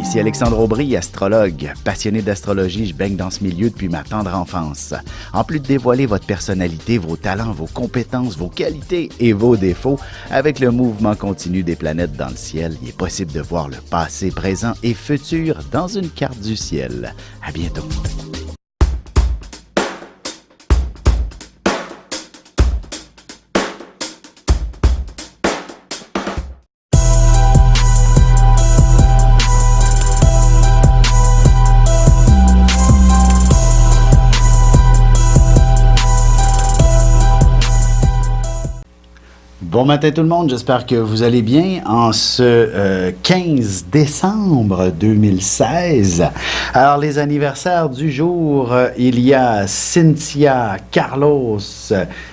Ici Alexandre Aubry, astrologue. Passionné d'astrologie, je baigne dans ce milieu depuis ma tendre enfance. En plus de dévoiler votre personnalité, vos talents, vos compétences, vos qualités et vos défauts, avec le mouvement continu des planètes dans le ciel, il est possible de voir le passé, présent et futur dans une carte du ciel. À bientôt. Bon matin tout le monde, j'espère que vous allez bien en ce 15 décembre 2016. Alors les anniversaires du jour, il y a Cynthia, Carlos,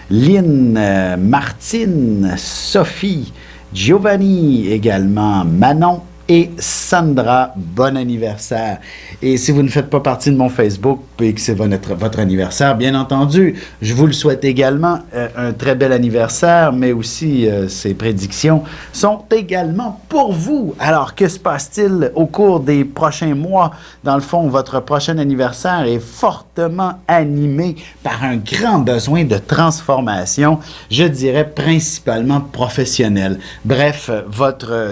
Lynn, Martine, Sophie, Giovanni également, Manon et Sandra. Bon anniversaire. Et si vous ne faites pas partie de mon Facebook et que c'est votre anniversaire, bien entendu, je vous le souhaite également un très bel anniversaire, mais aussi ces prédictions sont également pour vous. Alors, que se passe-t-il au cours des prochains mois? Dans le fond, votre prochain anniversaire est fortement animé par un grand besoin de transformation, je dirais principalement professionnel. Bref,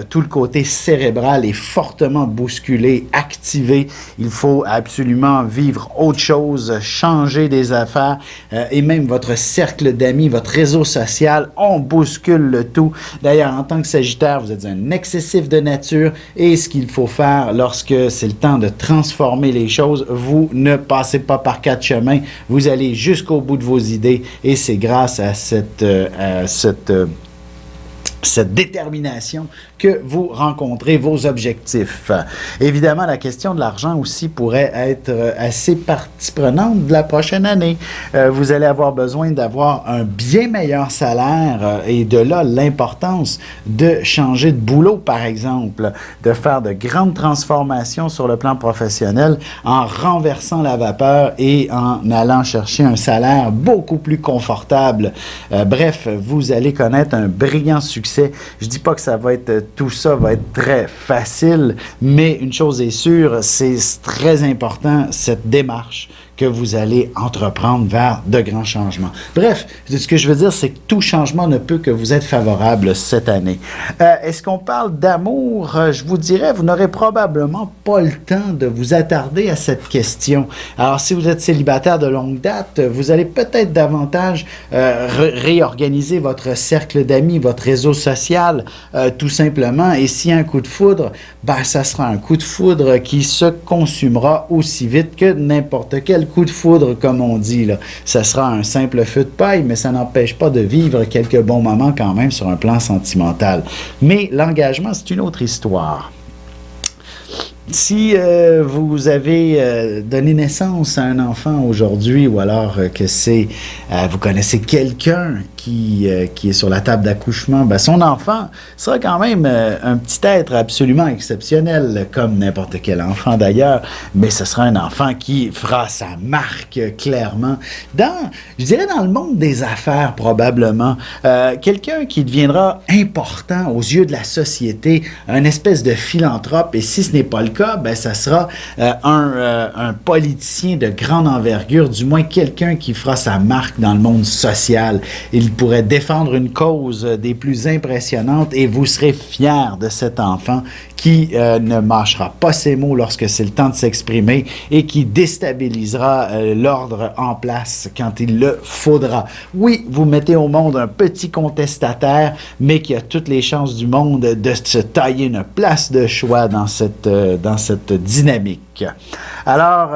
tout le côté cérébral est fortement bousculé, activé. Il faut absolument vivre autre chose, changer des affaires et même votre cercle d'amis, votre réseau social, on bouscule le tout. D'ailleurs, en tant que Sagittaire, vous êtes un excessif de nature et ce qu'il faut faire lorsque c'est le temps de transformer les choses, vous ne passez pas par quatre chemins, vous allez jusqu'au bout de vos idées et c'est grâce à cette détermination que vous rencontrez vos objectifs. Évidemment, la question de l'argent aussi pourrait être assez partie prenante de la prochaine année. Vous allez avoir besoin d'avoir un bien meilleur salaire et de là l'importance de changer de boulot, par exemple, de faire de grandes transformations sur le plan professionnel en renversant la vapeur et en allant chercher un salaire beaucoup plus confortable. Bref, vous allez connaître un brillant succès. Je dis pas que tout ça va être très facile, mais une chose est sûre, c'est très important, cette démarche que vous allez entreprendre vers de grands changements. Bref, ce que je veux dire, c'est que tout changement ne peut que vous être favorable cette année. Est-ce qu'on parle d'amour? Je vous dirais, vous n'aurez probablement pas le temps de vous attarder à cette question. Alors, si vous êtes célibataire de longue date, vous allez peut-être davantage réorganiser votre cercle d'amis, votre réseau social, tout simplement. Et s'il y a un coup de foudre, ça sera un coup de foudre qui se consumera aussi vite que n'importe quel coup de foudre, comme on dit, là. Ça sera un simple feu de paille, mais ça n'empêche pas de vivre quelques bons moments quand même sur un plan sentimental. Mais l'engagement, c'est une autre histoire. Si vous avez donné naissance à un enfant aujourd'hui, ou alors que vous connaissez quelqu'un qui est sur la table d'accouchement, son enfant sera quand même un petit être absolument exceptionnel, comme n'importe quel enfant d'ailleurs, mais ce sera un enfant qui fera sa marque clairement je dirais dans le monde des affaires probablement, quelqu'un qui deviendra important aux yeux de la société, un espèce de philanthrope, et si ce n'est pas le cas, ça sera un politicien de grande envergure, du moins quelqu'un qui fera sa marque dans le monde social. Il pourrait défendre une cause des plus impressionnantes et vous serez fiers de cet enfant qui ne mâchera pas ses mots lorsque c'est le temps de s'exprimer et qui déstabilisera l'ordre en place quand il le faudra. Oui, vous mettez au monde un petit contestataire, mais qui a toutes les chances du monde de se tailler une place de choix dans cette dynamique. Alors,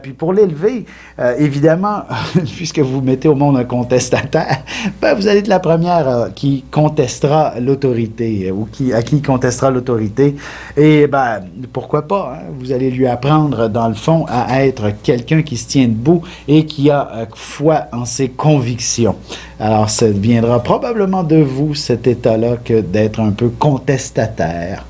puis pour l'élever, évidemment, puisque vous mettez au monde un contestataire, vous allez être la première qui contestera l'autorité, ou à qui contestera l'autorité. Et pourquoi pas, hein? Vous allez lui apprendre, dans le fond, à être quelqu'un qui se tient debout et qui a foi en ses convictions. Alors, ça viendra probablement de vous, cet état-là, que d'être un peu contestataire.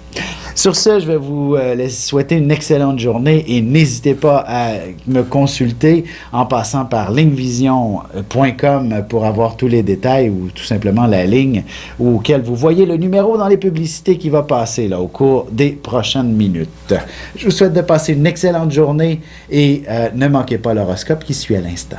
Sur ce, je vais vous souhaiter une excellente journée et n'hésitez pas à me consulter en passant par lignevision.com pour avoir tous les détails ou tout simplement la ligne auquel vous voyez le numéro dans les publicités qui va passer là, au cours des prochaines minutes. Je vous souhaite de passer une excellente journée et ne manquez pas l'horoscope qui suit à l'instant.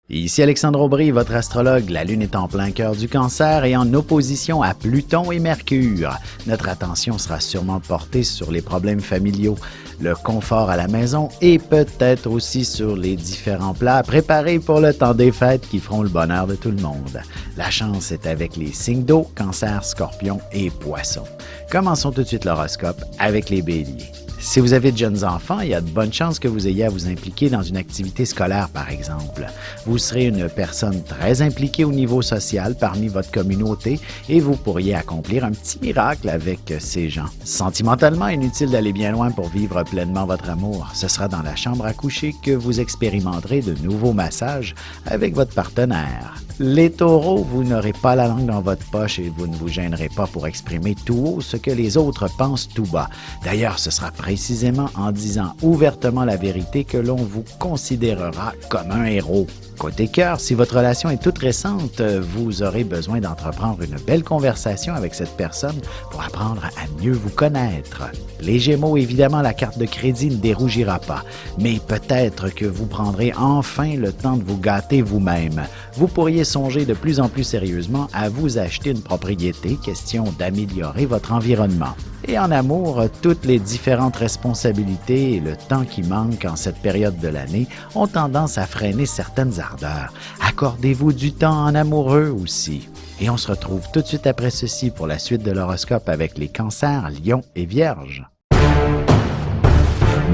Ici Alexandre Aubry, votre astrologue. La Lune est en plein cœur du Cancer et en opposition à Pluton et Mercure. Notre attention sera sûrement portée sur les problèmes familiaux, le confort à la maison et peut-être aussi sur les différents plats préparés pour le temps des fêtes qui feront le bonheur de tout le monde. La chance est avec les signes d'eau, Cancer, Scorpion et Poisson. Commençons tout de suite l'horoscope avec les Béliers. Si vous avez de jeunes enfants, il y a de bonnes chances que vous ayez à vous impliquer dans une activité scolaire, par exemple. Vous serez une personne très impliquée au niveau social parmi votre communauté et vous pourriez accomplir un petit miracle avec ces gens. Sentimentalement, inutile d'aller bien loin pour vivre pleinement votre amour. Ce sera dans la chambre à coucher que vous expérimenterez de nouveaux massages avec votre partenaire. Les taureaux, vous n'aurez pas la langue dans votre poche et vous ne vous gênerez pas pour exprimer tout haut ce que les autres pensent tout bas. D'ailleurs, ce sera précisément en disant ouvertement la vérité que l'on vous considérera comme un héros. Côté cœur, si votre relation est toute récente, vous aurez besoin d'entreprendre une belle conversation avec cette personne pour apprendre à mieux vous connaître. Les Gémeaux, évidemment, la carte de crédit ne dérougira pas, mais peut-être que vous prendrez enfin le temps de vous gâter vous-même. Vous pourriez songer de plus en plus sérieusement à vous acheter une propriété, question d'améliorer votre environnement. Et en amour, toutes les différentes responsabilités et le temps qui manque en cette période de l'année ont tendance à freiner certaines ardeurs. Accordez-vous du temps en amoureux aussi. Et on se retrouve tout de suite après ceci pour la suite de l'horoscope avec les Cancers, Lions et Vierges.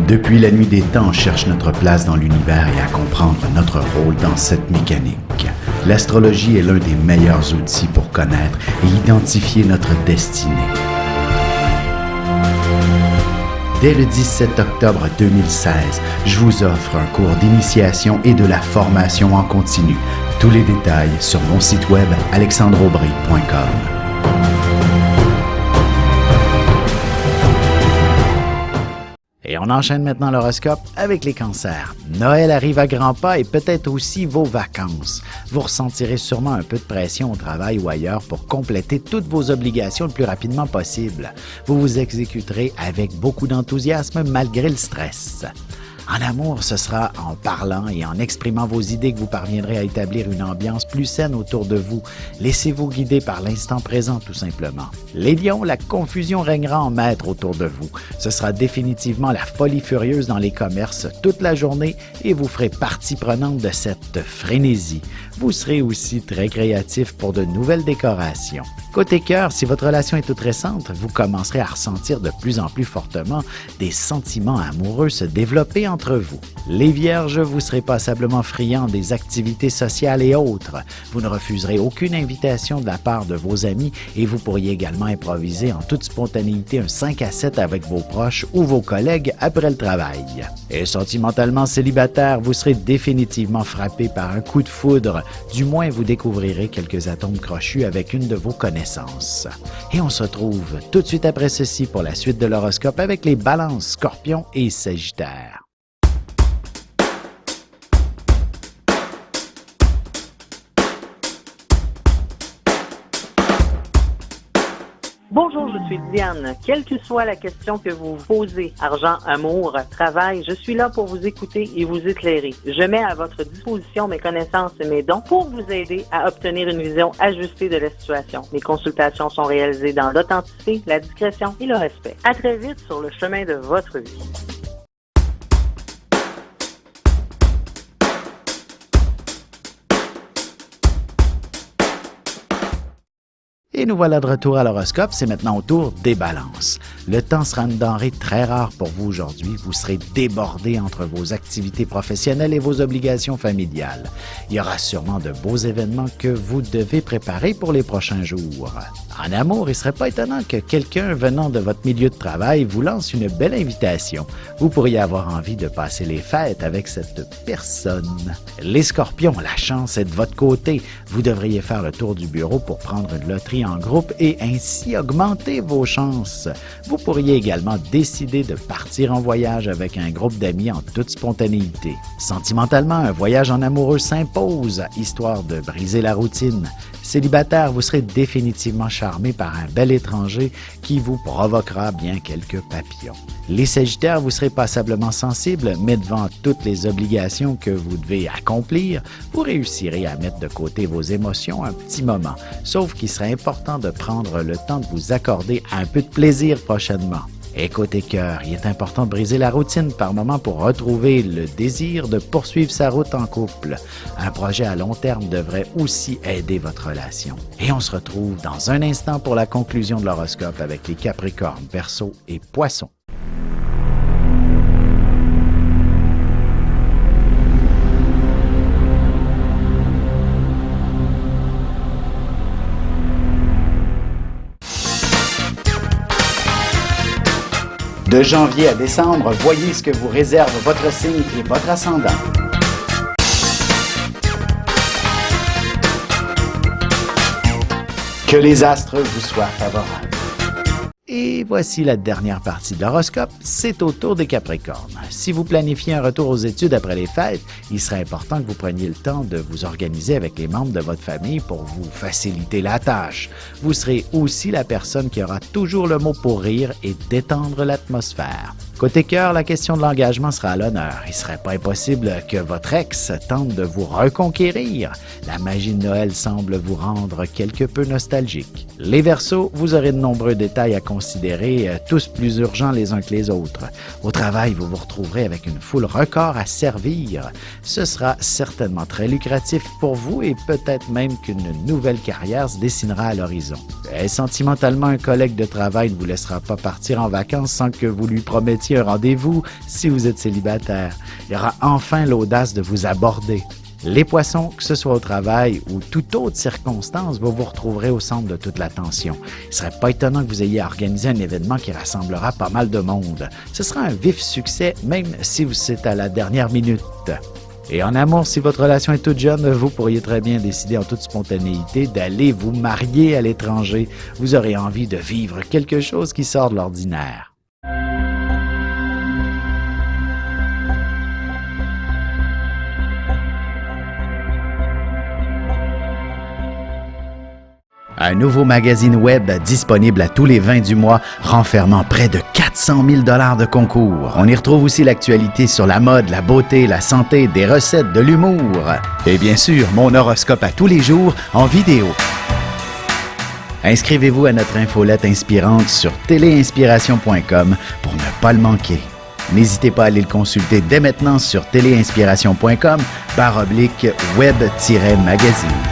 Depuis la nuit des temps, on cherche notre place dans l'univers et à comprendre notre rôle dans cette mécanique. L'astrologie est l'un des meilleurs outils pour connaître et identifier notre destinée. Dès le 17 octobre 2016, je vous offre un cours d'initiation et de la formation en continu. Tous les détails sur mon site web alexandreaubry.com. Et on enchaîne maintenant l'horoscope avec les Cancers. Noël arrive à grands pas et peut-être aussi vos vacances. Vous ressentirez sûrement un peu de pression au travail ou ailleurs pour compléter toutes vos obligations le plus rapidement possible. Vous vous exécuterez avec beaucoup d'enthousiasme malgré le stress. En amour, ce sera en parlant et en exprimant vos idées que vous parviendrez à établir une ambiance plus saine autour de vous. Laissez-vous guider par l'instant présent, tout simplement. Les Lions, la confusion régnera en maître autour de vous. Ce sera définitivement la folie furieuse dans les commerces toute la journée et vous ferez partie prenante de cette frénésie. Vous serez aussi très créatif pour de nouvelles décorations. Côté cœur, si votre relation est toute récente, vous commencerez à ressentir de plus en plus fortement des sentiments amoureux se développer entre vous. Les Vierges, vous serez passablement friands des activités sociales et autres. Vous ne refuserez aucune invitation de la part de vos amis et vous pourriez également improviser en toute spontanéité un 5 à 7 avec vos proches ou vos collègues après le travail. Et sentimentalement célibataire, vous serez définitivement frappé par un coup de foudre. Du moins, vous découvrirez quelques atomes crochus avec une de vos connaissances. Et on se retrouve tout de suite après ceci pour la suite de l'horoscope avec les Balances, Scorpions et Sagittaires. Bonjour, je suis Diane. Quelle que soit la question que vous posez, argent, amour, travail, je suis là pour vous écouter et vous éclairer. Je mets à votre disposition mes connaissances et mes dons pour vous aider à obtenir une vision ajustée de la situation. Mes consultations sont réalisées dans l'authenticité, la discrétion et le respect. À très vite sur le chemin de votre vie. Et nous voilà de retour à l'horoscope, c'est maintenant au tour des Balances. Le temps sera une denrée très rare pour vous aujourd'hui. Vous serez débordé entre vos activités professionnelles et vos obligations familiales. Il y aura sûrement de beaux événements que vous devez préparer pour les prochains jours. En amour, il ne serait pas étonnant que quelqu'un venant de votre milieu de travail vous lance une belle invitation. Vous pourriez avoir envie de passer les fêtes avec cette personne. Les Scorpions, la chance est de votre côté. Vous devriez faire le tour du bureau pour prendre une loterie travailler en groupe et ainsi augmenter vos chances. Vous pourriez également décider de partir en voyage avec un groupe d'amis en toute spontanéité. Sentimentalement, un voyage en amoureux s'impose, histoire de briser la routine. Célibataire, vous serez définitivement charmé par un bel étranger qui vous provoquera bien quelques papillons. Les Sagittaires, vous serez passablement sensibles, mais devant toutes les obligations que vous devez accomplir, vous réussirez à mettre de côté vos émotions un petit moment, sauf qu'il serait important de prendre le temps de vous accorder un peu de plaisir prochainement. Et côté cœur, il est important de briser la routine par moment pour retrouver le désir de poursuivre sa route en couple. Un projet à long terme devrait aussi aider votre relation. Et on se retrouve dans un instant pour la conclusion de l'horoscope avec les Capricornes, Verseaux et Poissons. De janvier à décembre, voyez ce que vous réserve votre signe et votre ascendant. Que les astres vous soient favorables. Et voici la dernière partie de l'horoscope, c'est au tour des Capricornes. Si vous planifiez un retour aux études après les fêtes, il serait important que vous preniez le temps de vous organiser avec les membres de votre famille pour vous faciliter la tâche. Vous serez aussi la personne qui aura toujours le mot pour rire et détendre l'atmosphère. Côté cœur, la question de l'engagement sera à l'honneur. Il ne serait pas impossible que votre ex tente de vous reconquérir. La magie de Noël semble vous rendre quelque peu nostalgique. Les Verseaux, vous aurez de nombreux détails à considérer, tous plus urgents les uns que les autres. Au travail, vous vous retrouverez avec une foule record à servir. Ce sera certainement très lucratif pour vous et peut-être même qu'une nouvelle carrière se dessinera à l'horizon. Et sentimentalement, un collègue de travail ne vous laissera pas partir en vacances sans que vous lui promettiez un rendez-vous si vous êtes célibataire. Il aura enfin l'audace de vous aborder. Les Poissons, que ce soit au travail ou toute autre circonstance, vous vous retrouverez au centre de toute l'attention. Il ne serait pas étonnant que vous ayez organisé un événement qui rassemblera pas mal de monde. Ce sera un vif succès, même si c'est à la dernière minute. Et en amour, si votre relation est toute jeune, vous pourriez très bien décider en toute spontanéité d'aller vous marier à l'étranger. Vous aurez envie de vivre quelque chose qui sort de l'ordinaire. Un nouveau magazine web disponible à tous les 20 du mois, renfermant près de 400 000 $ de concours. On y retrouve aussi l'actualité sur la mode, la beauté, la santé, des recettes, de l'humour. Et bien sûr, mon horoscope à tous les jours en vidéo. Inscrivez-vous à notre infolette inspirante sur téléinspiration.com pour ne pas le manquer. N'hésitez pas à aller le consulter dès maintenant sur téléinspiration.com/web-magazine.